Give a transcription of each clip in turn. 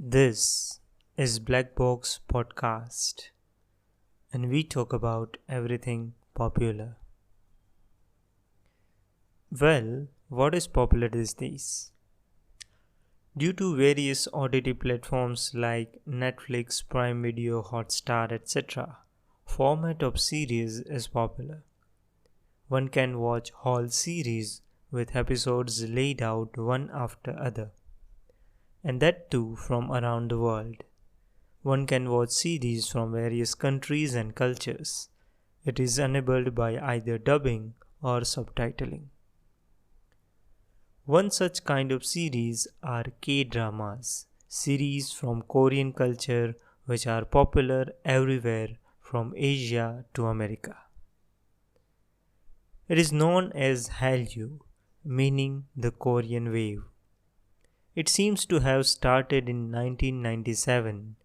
This is Black Box Podcast, and we talk about everything popular. Well, what is popular these days? Due to various OTT platforms like Netflix, Prime Video, Hotstar, etc., format of series is popular. One can watch whole series with episodes laid out one after other, and that too from around the world. One can watch series from various countries and cultures. It is enabled by either dubbing or subtitling. One such kind of series are K-dramas, series from Korean culture which are popular everywhere from Asia to America. It is known as Hallyu, meaning the Korean wave. It seems to have started in 1997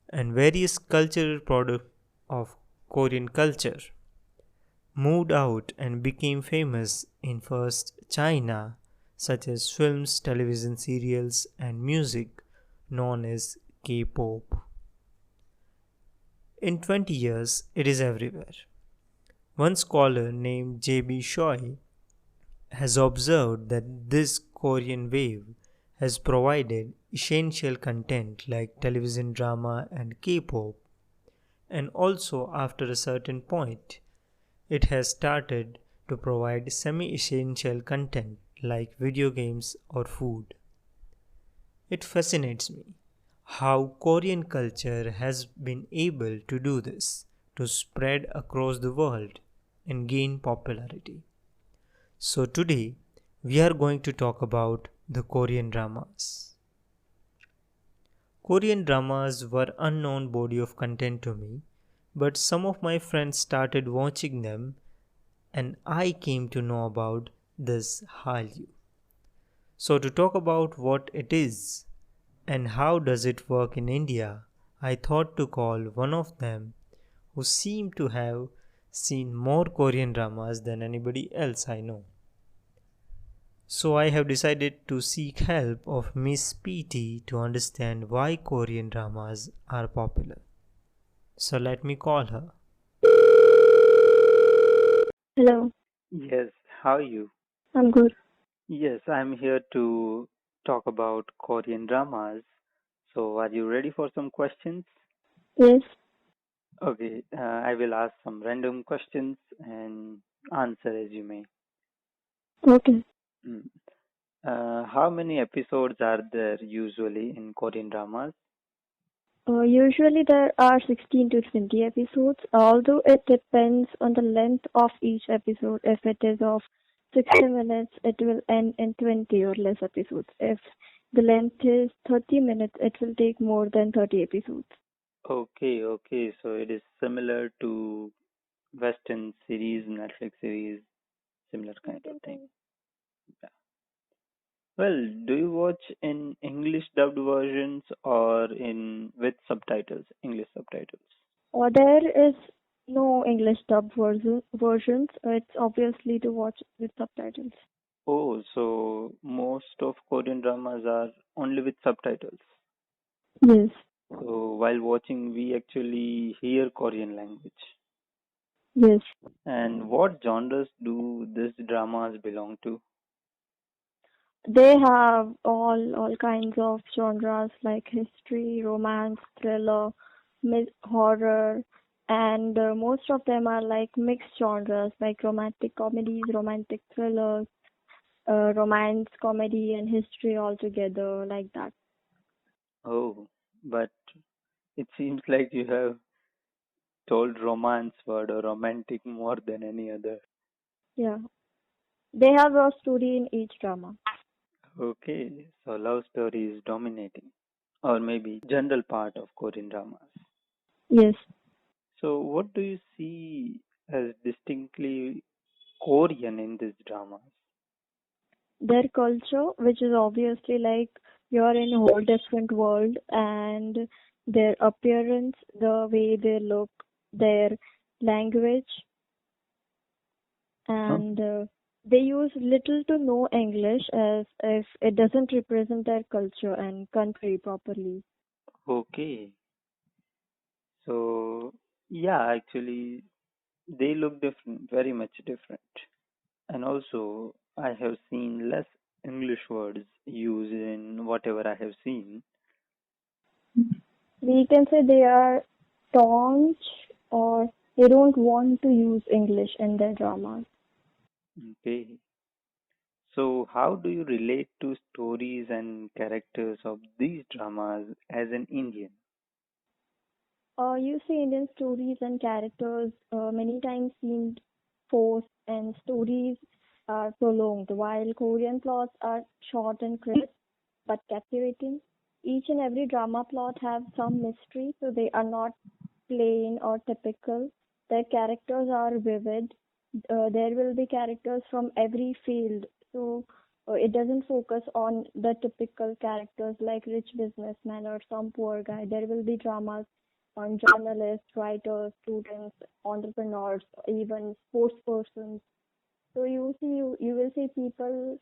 and various cultural products of Korean culture moved out and became famous in first China, such as films, television serials, and music known as K pop. In 20 years, it is everywhere. One scholar named J.B. Choi has observed that this Korean wave has provided essential content like television drama and K pop, and also after a certain point, it has started to provide semi essential content like video games or food. It fascinates me how Korean culture has been able to do this, to spread across the world and gain popularity. So, today we are going to talk about the Korean dramas. Korean dramas were unknown body of content to me, but some of my friends started watching them and I came to know about this Hallyu. So to talk about what it is and how does it work in India, I thought to call one of them who seemed to have seen more Korean dramas than anybody else I know. So I have decided to seek help of Miss PT to understand why Korean dramas are popular. So let me call her. Hello, Yes, how are you? I'm good. Yes, I'm here to talk about Korean dramas. So, are you ready for some questions? Yes, Okay, I will ask some random questions and answer as you may. okay. Mm. How many episodes are there usually in Korean dramas? Usually there are 16 to 20 episodes, although it depends on the length of each episode. If it is of 60 minutes, it will end in 20 or less episodes. If the length is 30 minutes, it will take more than 30 episodes. Okay, so it is similar to Western series, Netflix series, similar kind of thing. Yeah. Well, do you watch in English dubbed versions or in with subtitles, English subtitles? There is no English versions. It's obviously to watch with subtitles. Oh, so most of Korean dramas are only with subtitles. Yes, So while watching, we actually hear Korean language. yes. And what genres do these dramas belong to? They have all kinds of genres like history, romance, thriller, horror, and most of them are like mixed genres like romantic comedies, romantic thrillers, romance comedy, and history all together like that. Oh, but it seems like you have told romance word or romantic more than any other. Yeah, they have a story in each drama. Okay, so love story is dominating, or maybe general part of Korean dramas. Yes, So, what do you see as distinctly Korean in these dramas? their culture, which is obviously like you're in a whole different world, and their appearance, the way they look, their language, and Okay. They use little to no English as if it doesn't represent their culture and country properly. Okay. So, yeah, actually, they look different, very much different. And also, I have seen less English words used in whatever I have seen. We can say they are staunch or they don't want to use English in their dramas. Okay. So, how do you relate to stories and characters of these dramas as an Indian? You see Indian stories and characters many times seemed forced and stories are prolonged, while Korean plots are short and crisp but captivating. Each and every drama plot have some mystery, so they are not plain or typical. Their characters are vivid. There will be characters from every field, so it doesn't focus on the typical characters like rich businessman or some poor guy. There will be dramas on journalists, writers, students, entrepreneurs, even sports persons. So you will see people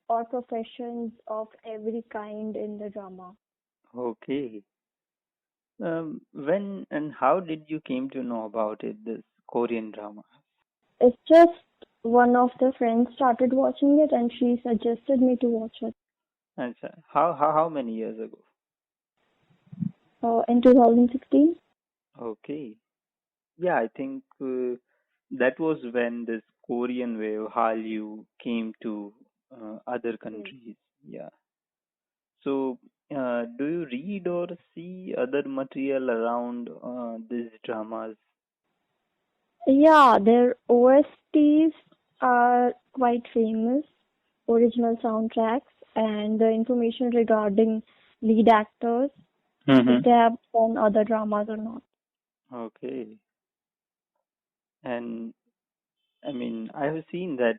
or professions of every kind in the drama. Okay. When and how did you came to know about it, this Korean drama? It's just one of the friends started watching it and she suggested me to watch it. How many years ago? In 2016. Okay. Yeah, I think that was when this Korean wave Hallyu came to other Yes. countries. Yeah. So, do you read or see other material around these dramas? Yeah, their OSTs are quite famous, original soundtracks, and the information regarding lead actors, if Mm-hmm. they have done other dramas or not. Okay. And I mean, I have seen that.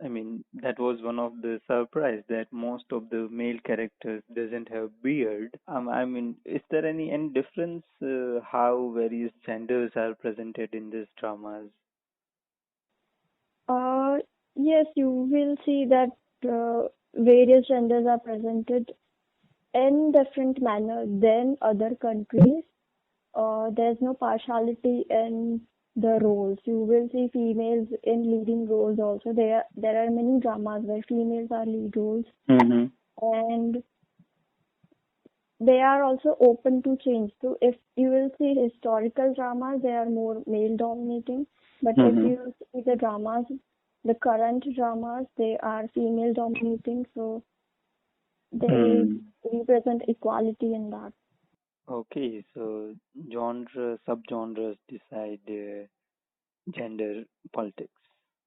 I mean, that was one of the surprise that most of the male characters doesn't have beard. I mean, is there any difference how various genders are presented in these dramas? Uh, yes, you will see that various genders are presented in different manner than other countries. There's no partiality in the roles. You will see females in leading roles also. There are many dramas where females are lead roles, Mm-hmm. and they are also open to change. So if you will see historical dramas, they are more male dominating. But if Mm-hmm. you see the dramas, the current dramas, they are female dominating. So they Mm. represent equality in that. Okay, so subgenres decide gender politics.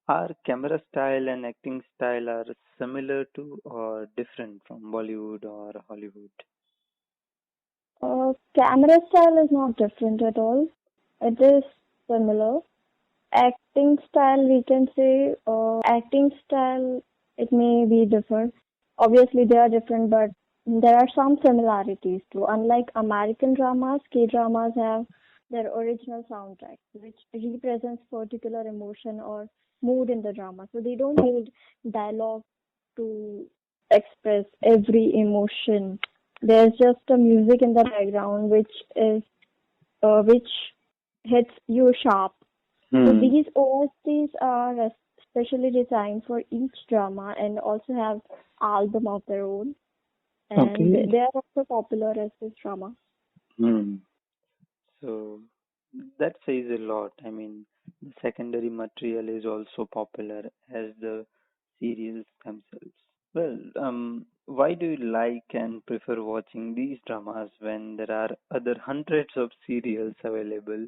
Are camera style and acting style are similar to or different from Bollywood or Hollywood? Camera style is not different at all. It is similar. Acting style, we can say, acting style, it may be different. Obviously, they are different, but there are some similarities too. Unlike American dramas, K dramas have their original soundtrack, which represents particular emotion or mood in the drama. So they don't need dialogue to express every emotion. There's just a music in the background which hits you sharp. So Hmm. these OSTs are specially designed for each drama and also have album of their own, and Okay. they are also popular as this drama. Hmm. So that says a lot. I mean, the secondary material is also popular as the serials themselves. Well, why do you like and prefer watching these dramas when there are other hundreds of serials available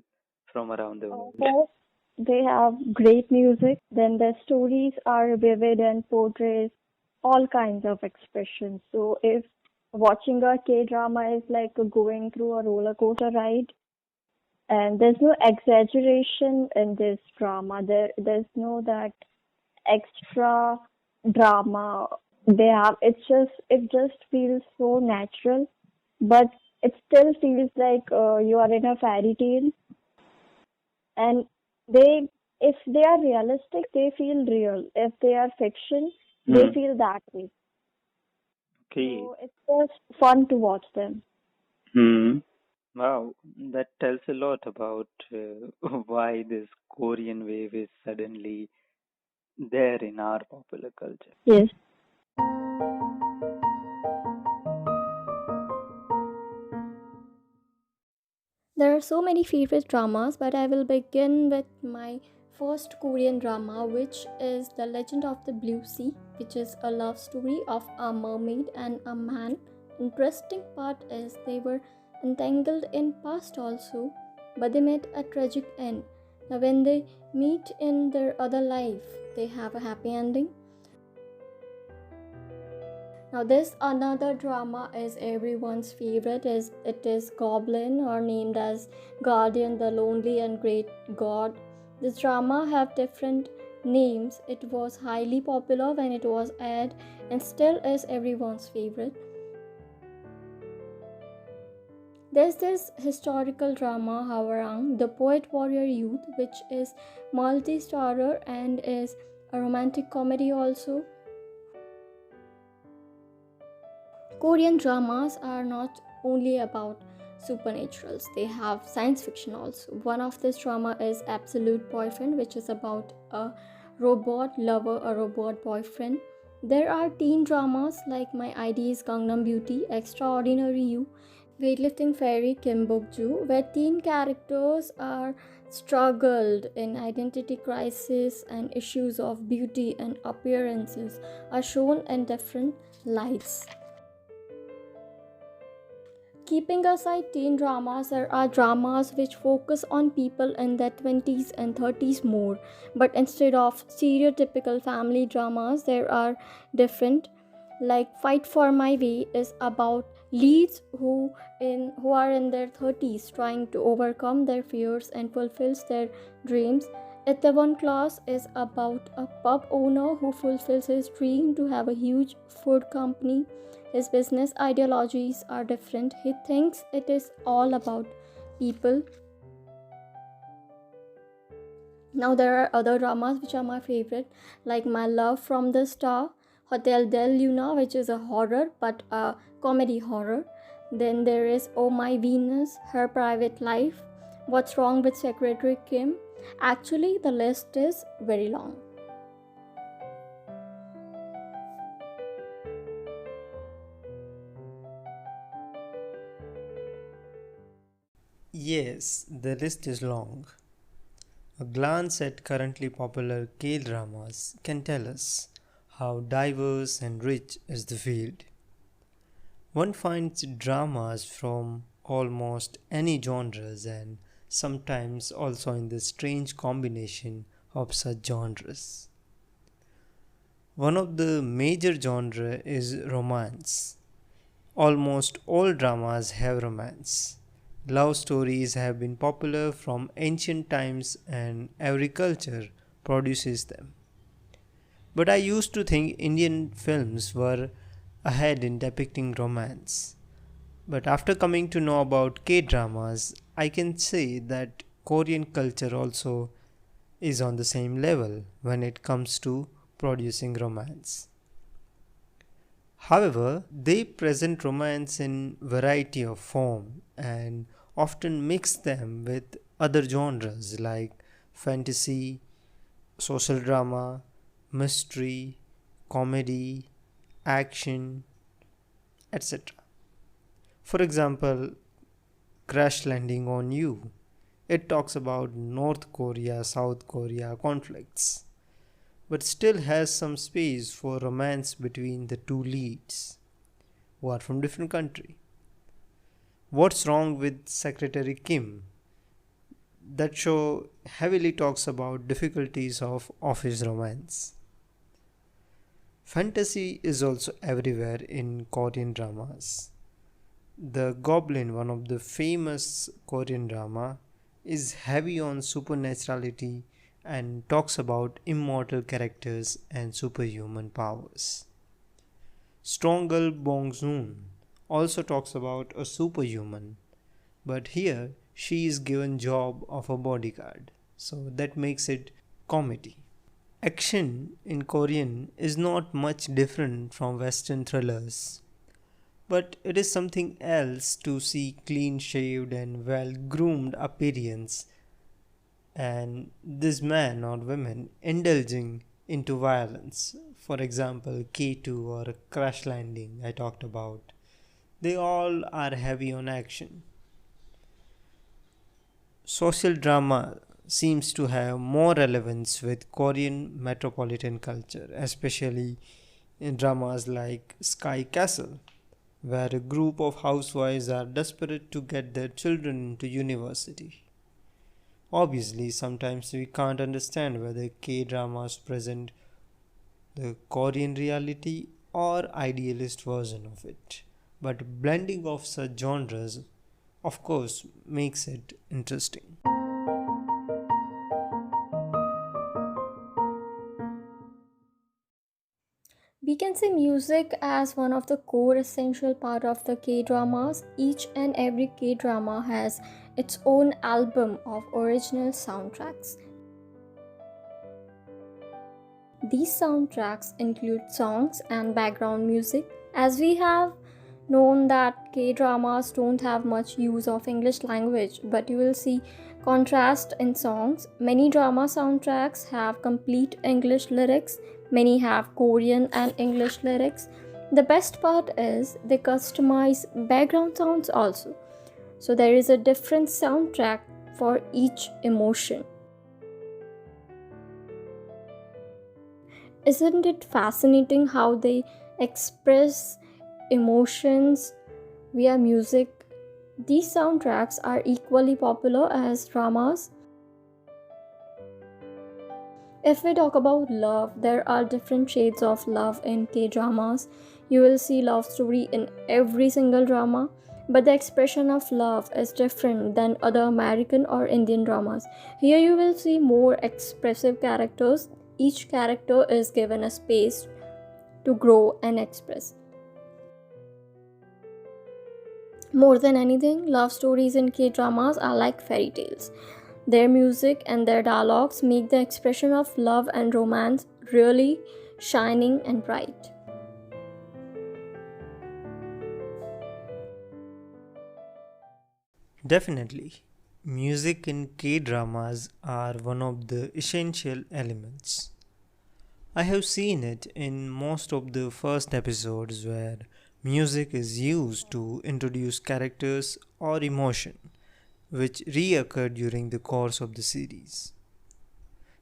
from around the world? First, they have great music. Then their stories are vivid and portrays all kinds of expressions. So if watching a K drama is like going through a roller coaster ride, and there's no exaggeration in this drama. There's no that extra drama they have. It just feels so natural, but it still feels like you are in a fairy tale. And they if they are realistic, they feel real. If they are fiction, they Hmm. feel that way. Okay. So it's just fun to watch them. Hmm. Wow, that tells a lot about why this Korean wave is suddenly there in our popular culture. Yes. There are so many favorite dramas, but I will begin with my first Korean drama, which is The Legend of the Blue Sea, which is a love story of a mermaid and a man. Interesting part is they were entangled in past also, but they met a tragic end. Now when they meet in their other life, they have a happy ending. Now this another drama is everyone's favorite, is it is Goblin, or named as Guardian, the Lonely and Great God. This drama have different names. It was highly popular when it was aired and still is everyone's favorite. There's this historical drama Hawarang, the Poet Warrior Youth, which is multi-starrer and is a romantic comedy also. Korean dramas are not only about supernaturals, they have science fiction also. One of this drama is Absolute Boyfriend, which is about a robot lover, a robot boyfriend. There are teen dramas like My ID is Gangnam Beauty, Extraordinary You, Weightlifting Fairy Kim Bok-joo, where teen characters are struggled in identity crisis and issues of beauty and appearances are shown in different lights. Keeping aside teen dramas, there are dramas which focus on people in their 20s and 30s more. But instead of stereotypical family dramas, there are different. Like Fight for My Way is about leads who are in their 30s trying to overcome their fears and fulfills their dreams. Itaewon Class is about a pub owner who fulfills his dream to have a huge food company. His business ideologies are different. He thinks it is all about people. Now, there are other dramas which are my favorite, like My Love from the Star, Hotel Del Luna, which is a horror but a comedy horror. Then there is Oh My Venus, Her Private Life, What's Wrong with Secretary Kim. Actually, the list is very long. Yes, the list is long. A glance at currently popular K dramas can tell us how diverse and rich is the field. One finds dramas from almost any genres and sometimes also in the strange combination of such genres. One of the major genres is romance. Almost all dramas have romance. Love stories have been popular from ancient times and every culture produces them. But I used to think Indian films were ahead in depicting romance. But after coming to know about K dramas, I can say that Korean culture also is on the same level when it comes to producing romance. However, they present romance in variety of form and often mix them with other genres like fantasy, social drama, mystery, comedy, action, etc. For example, Crash Landing on You. It talks about North Korea South Korea conflicts, but still has some space for romance between the two leads who are from different country. What's Wrong with Secretary Kim? That show heavily talks about difficulties of office romance. Fantasy is also everywhere in Korean dramas. The Goblin, one of the famous Korean drama, is heavy on supernaturality and talks about immortal characters and superhuman powers. Strong Bong Joon also talks about a superhuman, but here she is given job of a bodyguard, so that makes it comedy. Action in Korean is not much different from Western thrillers, but it is something else to see clean shaved and well groomed appearance and this man or woman indulging into violence. For example, K2 or Crash Landing, I talked about. They all are heavy on action. Social drama seems to have more relevance with Korean metropolitan culture, especially in dramas like Sky Castle, where a group of housewives are desperate to get their children into university. Obviously, sometimes we can't understand whether K dramas present the Korean reality or idealist version of it. But blending of such genres, of course, makes it interesting. We can see music as one of the core essential part of the K-dramas. Each and every K-drama has its own album of original soundtracks. These soundtracks include songs and background music. As we have known that K-dramas don't have much use of English language, but you will see contrast in songs. Many drama soundtracks have complete English lyrics, many have Korean and English lyrics. The best part is they customize background sounds also. So there is a different soundtrack for each emotion. Isn't it fascinating how they express emotions via music? These soundtracks are equally popular as dramas. If we talk about love, there are different shades of love in K-dramas. You will see love story in every single drama, but the expression of love is different than other American or Indian dramas. Here you will see more expressive characters. Each character is given a space to grow and express. More than anything, love stories in K-dramas are like fairy tales. Their music and their dialogues make the expression of love and romance really shining and bright. Definitely, music in K dramas are one of the essential elements. I have seen it in most of the first episodes where music is used to introduce characters or emotion which reoccur during the course of the series.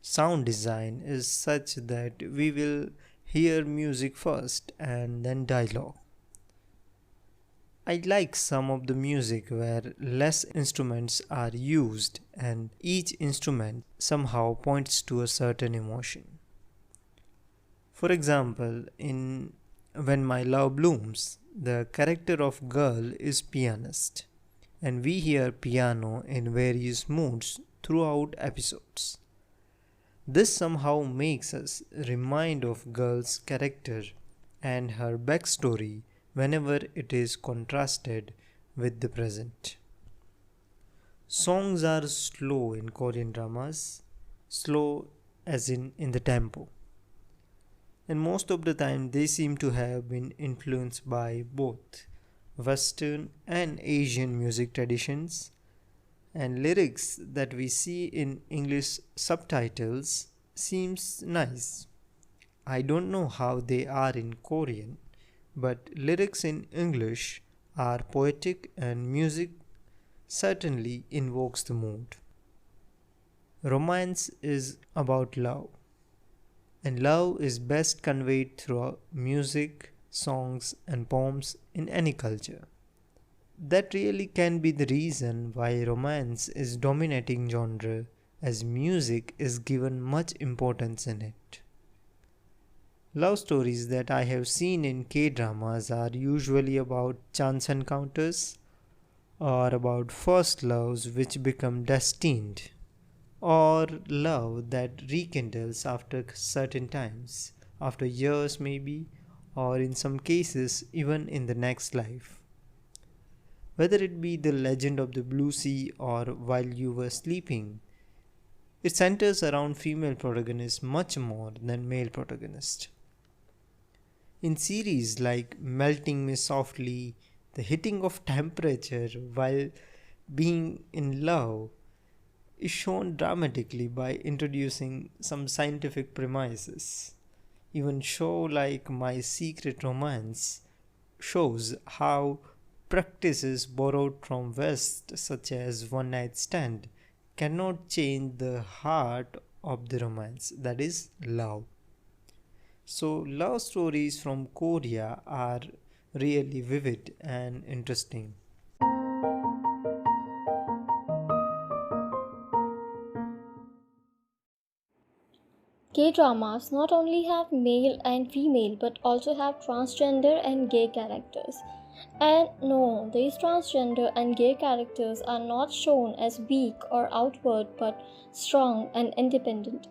Sound design is such that we will hear music first and then dialogue. I like some of the music where less instruments are used and each instrument somehow points to a certain emotion. For example, in When My Love Blooms, the character of girl is pianist, and we hear piano in various moods throughout episodes. This somehow makes us remind of girl's character and her backstory whenever it is contrasted with the present. Songs are slow in Korean dramas, slow as in the tempo. And most of the time they seem to have been influenced by both Western and Asian music traditions, and lyrics that we see in English subtitles seems nice. I don't know how they are in Korean, but lyrics in English are poetic and music certainly invokes the mood. Romance is about love, and love is best conveyed through music, songs, and poems in any culture. That really can be the reason why romance is dominating genre, as music is given much importance in it. Love stories that I have seen in K dramas are usually about chance encounters or about first loves which become destined, or love that rekindles after certain times, after years maybe, or in some cases even in the next life. Whether it be the legend of the Blue Sea or while you were sleeping, It centers around female protagonists much more than male protagonists. In series like Melting Me Softly, the hitting of temperature while being in love is shown dramatically by introducing some scientific premises. Even show like My Secret Romance shows how practices borrowed from West, such as one night stand, cannot change the heart of the romance, that is, love. So, love stories from Korea are really vivid and interesting. K dramas not only have male and female but also have transgender and gay characters. And no, these transgender and gay characters are not shown as weak or outward but strong and independent.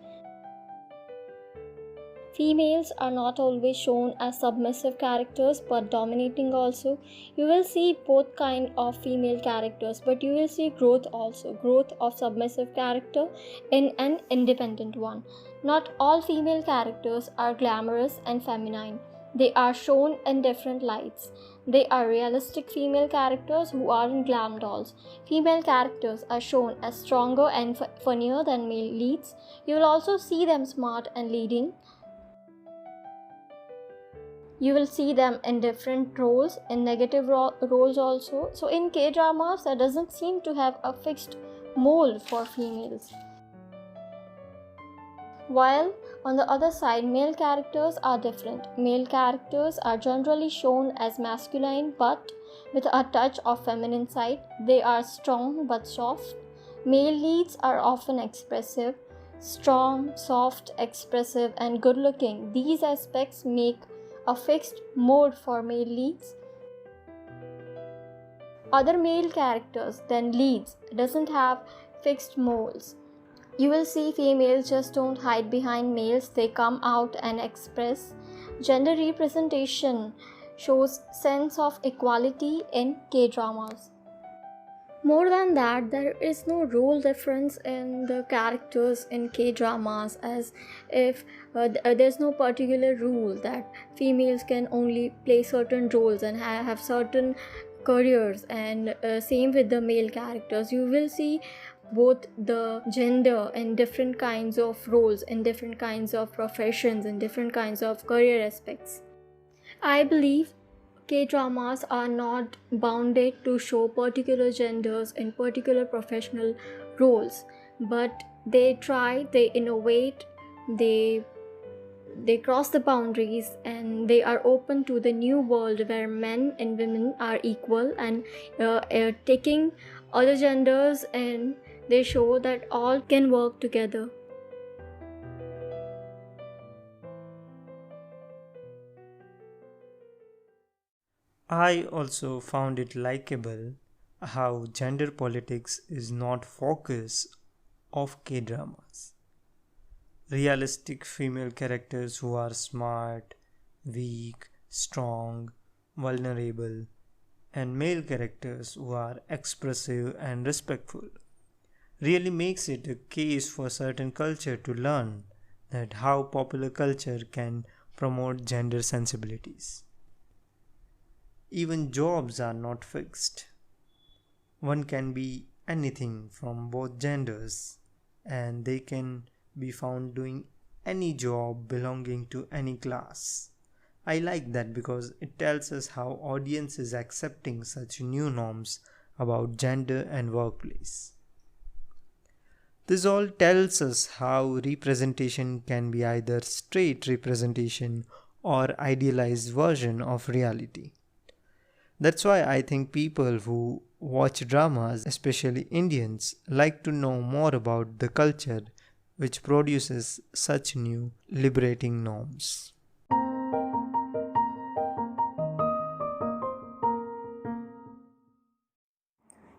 Females are not always shown as submissive characters but dominating also. You will see both kind of female characters, but you will see growth also, growth of submissive character in an independent one. Not all female characters are glamorous and feminine. They are shown in different lights. They are realistic female characters who aren't glam dolls. Female characters are shown as stronger and funnier than male leads. You will also see them smart and leading. You will see them in different roles, in negative roles also. So in K-dramas, there doesn't seem to have a fixed mold for females. While on the other side, male characters are different. Male characters are generally shown as masculine but with a touch of feminine side. They are strong but soft. Male leads are often expressive, strong, soft, expressive, and good looking. These aspects make a fixed mold for male leads. Other male characters than leads doesn't have fixed molds. You will see females just don't hide behind males, they come out and express. Gender representation shows sense of equality in K-dramas. More than that, there is no role difference in the characters in K-dramas, as if there's no particular rule that females can only play certain roles and have certain careers, and same with the male characters. You will see both the gender in different kinds of roles, in different kinds of professions, in different kinds of career aspects. I believe K-dramas are not bounded to show particular genders in particular professional roles, but they try, they innovate, they cross the boundaries, and they are open to the new world where men and women are equal, and taking other genders, and they show that all can work together. I also found it likable how gender politics is not focus of K-dramas. Realistic female characters who are smart, weak, strong, vulnerable, and male characters who are expressive and respectful really makes it a case for certain culture to learn that how popular culture can promote gender sensibilities. Even jobs are not fixed. One can be anything from both genders, and they can be found doing any job belonging to any class. I like that because it tells us how audience is accepting such new norms about gender and workplace. This all tells us how representation can be either straight representation or idealized version of reality. That's why I think people who watch dramas, especially Indians, like to know more about the culture which produces such new liberating norms.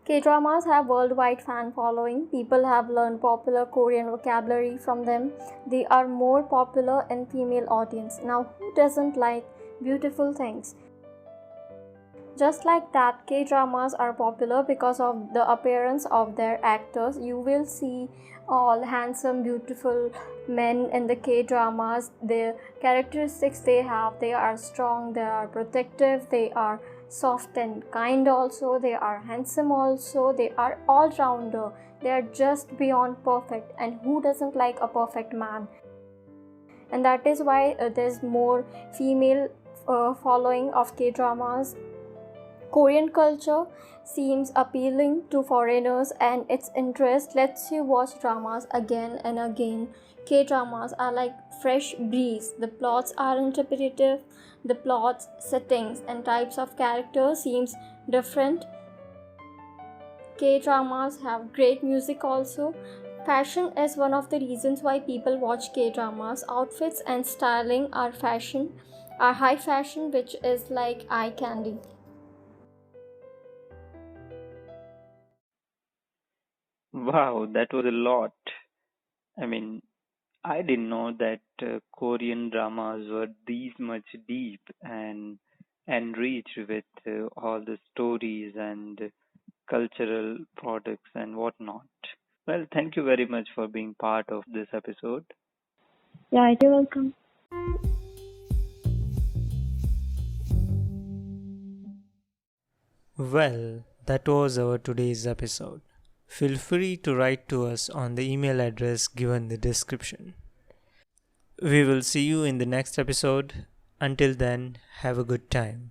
K-dramas have worldwide fan following. People have learned popular Korean vocabulary from them. They are more popular in female audience. Now, who doesn't like beautiful things? Just like that, K-dramas are popular because of the appearance of their actors. You will see all handsome, beautiful men in the K-dramas. The characteristics they have, they are strong, they are protective, they are soft and kind also, they are handsome also, they are all-rounder. They are just beyond perfect, and who doesn't like a perfect man? And that is why there's more female following of K-dramas. Korean culture seems appealing to foreigners, and its interest lets you watch dramas again and again. K-dramas are like fresh breeze. The plots aren't repetitive. The plots, settings, and types of characters seems different. K-dramas have great music also. Fashion is one of the reasons why people watch K-dramas. Outfits and styling are high fashion, which is like eye candy. Wow, that was a lot. I mean, I didn't know that Korean dramas were these much deep and enriched with all the stories and cultural products and whatnot. Well, thank you very much for being part of this episode. Yeah, you're welcome. Well, that was our today's episode. Feel free to write to us on the email address given in the description. We will see you in the next episode. Until then, have a good time.